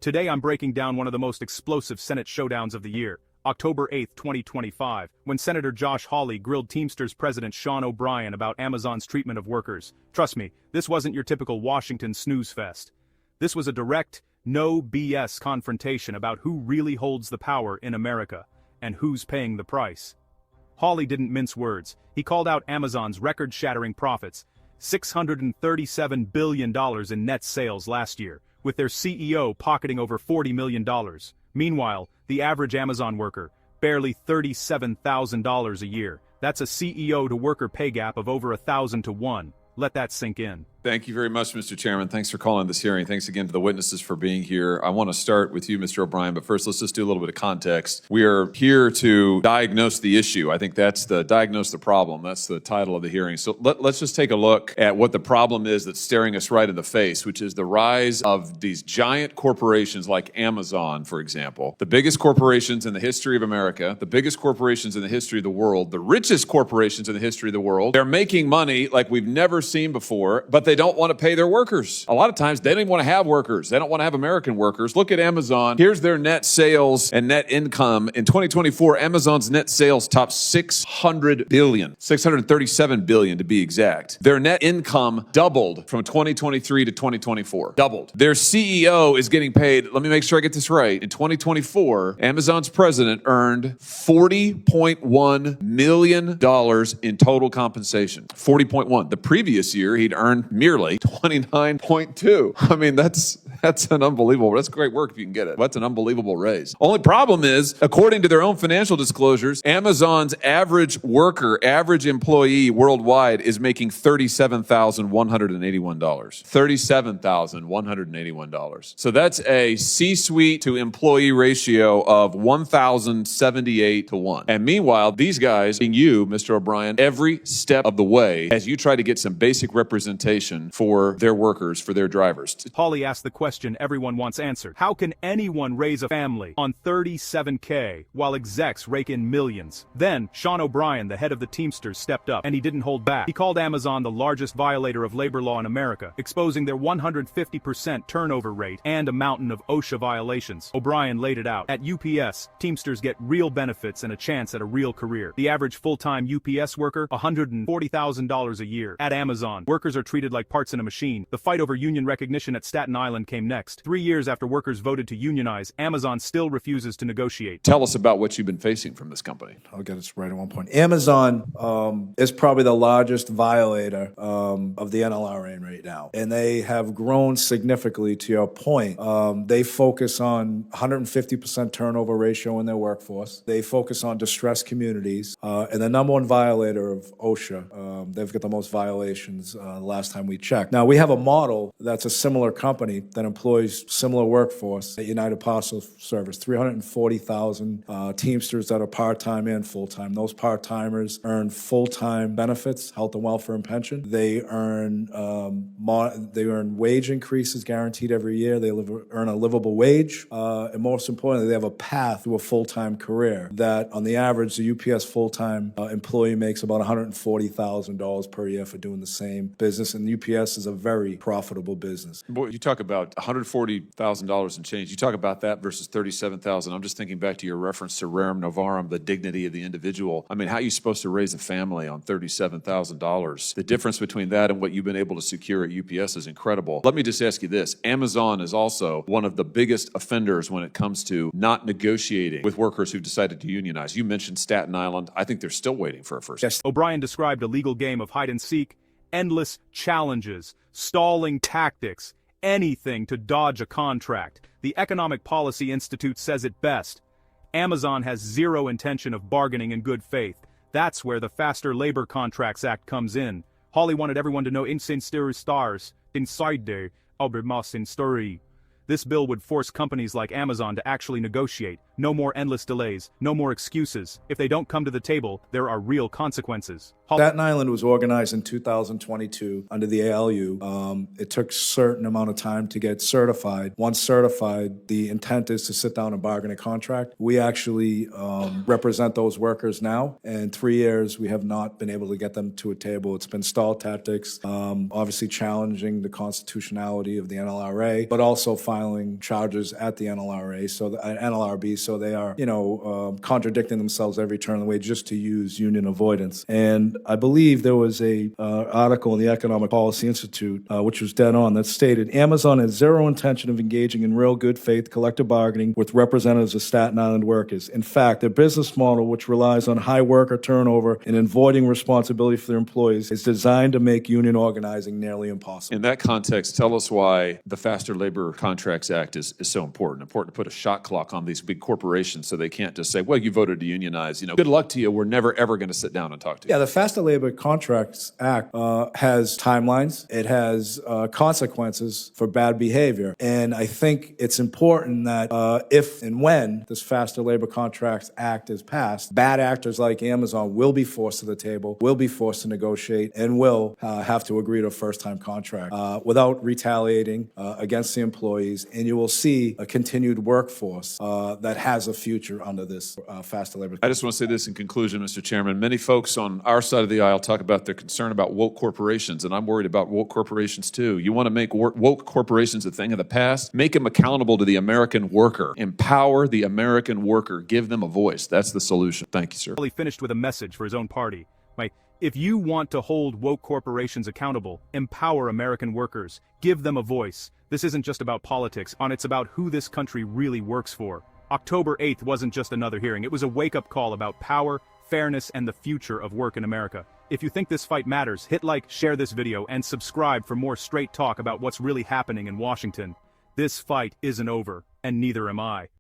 Today I'm breaking down one of the most explosive Senate showdowns of the year, October 8, 2025, when Senator Josh Hawley grilled Teamsters President Sean O'Brien about Amazon's treatment of workers. Trust me, this wasn't your typical Washington snooze fest. This was a direct, no BS confrontation about who really holds the power in America, and who's paying the price. Hawley didn't mince words. He called out Amazon's record-shattering profits, $637 billion in net sales last year, with their CEO pocketing over $40 million. Meanwhile, the average Amazon worker, barely $37,000 a year. That's a CEO to worker pay gap of over 1,000 to 1. Let that sink in. Thank you very much, Mr. Chairman. Thanks for calling this hearing. Thanks again to the witnesses for being here. I want to start with you, Mr. O'Brien, but first let's just do a little bit of context. We are here to diagnose the issue. I think that's diagnose the problem. That's the title of the hearing. So let's just take a look at what the problem is that's staring us right in the face, which is the rise of these giant corporations like Amazon, for example. The biggest corporations in the history of America, the biggest corporations in the history of the world, the richest corporations in the history of the world. They're making money like we've never seen before, but they don't want to pay their workers. A lot of times, they don't even want to have workers. They don't want to have American workers. Look at Amazon. Here's their net sales and net income. In 2024, Amazon's net sales topped $600 billion, $637 billion to be exact. Their net income doubled from 2023 to 2024. Doubled. Their CEO is getting paid, let me make sure I get this right. In 2024, Amazon's president earned $40.1 million in total compensation. 40.1. The previous year, he'd earned merely 29.2. I mean, that's an unbelievable, that's great work if you can get it. That's an unbelievable raise. Only problem is, according to their own financial disclosures, Amazon's average worker, average employee worldwide is making $37,181. $37,181. So that's a C-suite to employee ratio of 1,078 to 1. And meanwhile, these guys, being you, Mr. O'Brien, every step of the way as you try to get some basic representation for their workers, for their drivers. Hawley asked the question everyone wants answered. How can anyone raise a family on $37K while execs rake in millions? Then, Sean O'Brien, the head of the Teamsters, stepped up, and he didn't hold back. He called Amazon the largest violator of labor law in America, exposing their 150% turnover rate and a mountain of OSHA violations. O'Brien laid it out. At UPS, Teamsters get real benefits and a chance at a real career. The average full-time UPS worker, $140,000 a year. At Amazon, workers are treated like parts in a machine. The fight over union recognition at Staten Island came next. 3 years after workers voted to unionize, Amazon still refuses to negotiate. Tell us about what you've been facing from this company. I'll get this right at one point. Amazon is probably the largest violator of the NLRA right now. And they have grown significantly, to your point. They focus on 150% turnover ratio in their workforce. They focus on distressed communities. And the number one violator of OSHA, they've got the most violations last time we checked. Now, we have a model that's a similar company that employs similar workforce at United Parcel Service, 340,000 Teamsters that are part-time and full-time. Those part-timers earn full-time benefits, health and welfare and pension. They earn wage increases guaranteed every year. They earn a livable wage. And most importantly, they have a path to a full-time career that, on the average, the UPS full-time employee makes about $140,000 per year for doing the same business. And UPS is a very profitable business. Boy, you talk about $140,000 and change. You talk about that versus $37,000. I'm just thinking back to your reference to rerum novarum, the dignity of the individual. I mean, how are you supposed to raise a family on $37,000? The difference between that and what you've been able to secure at UPS is incredible. Let me just ask you this. Amazon is also one of the biggest offenders when it comes to not negotiating with workers who've decided to unionize. You mentioned Staten Island. I think they're still waiting for a first. Yes. O'Brien described a legal game of hide and seek, endless challenges, stalling tactics, anything to dodge a contract. The Economic Policy Institute says it best. Amazon has zero intention of bargaining in good faith. That's where the Faster Labor Contracts Act comes in. Hawley wanted everyone to know stars inside there, in story. This bill would force companies like Amazon to actually negotiate. No more endless delays, no more excuses. If they don't come to the table, there are real consequences. Staten Island was organized in 2022 under the ALU. It took a certain amount of time to get certified. Once certified, the intent is to sit down and bargain a contract. We actually represent those workers now. In 3 years, we have not been able to get them to a table. It's been stall tactics, obviously challenging the constitutionality of the NLRA, but also filing charges at the NLRA, so the NLRB, so they are, contradicting themselves every turn of the way just to use union avoidance. And I believe there was a article in the Economic Policy Institute, which was dead on, that stated Amazon has zero intention of engaging in real good faith collective bargaining with representatives of Staten Island workers. In fact, their business model, which relies on high worker turnover and avoiding responsibility for their employees, is designed to make union organizing nearly impossible. In that context, tell us why the Faster Labor Contracts Act is so important. Important to put a shot clock on these big corporations so they can't just say, well, you voted to unionize. Good luck to you. We're never, ever going to sit down and talk to you. Yeah, the Faster Labor Contracts Act has timelines. It has consequences for bad behavior. And I think it's important that if and when this Faster Labor Contracts Act is passed, bad actors like Amazon will be forced to the table, will be forced to negotiate, and will have to agree to a first-time contract without retaliating against the employees. And you will see a continued workforce that has a future under this Faster Labor. I just want to say this in conclusion, Mr. Chairman. Many folks on our side of the aisle talk about their concern about woke corporations, and I'm worried about woke corporations too. You want to make woke corporations a thing of the past? Make them accountable to the American worker. Empower the American worker. Give them a voice. That's the solution. Thank you, sir. Hawley finished with a message for his own party. If you want to hold woke corporations accountable, empower American workers, give them a voice. This isn't just about politics, it's about who this country really works for. October 8th wasn't just another hearing, it was a wake-up call about power, fairness, and the future of work in America. If you think this fight matters, hit like, share this video, and subscribe for more straight talk about what's really happening in Washington. This fight isn't over, and neither am I.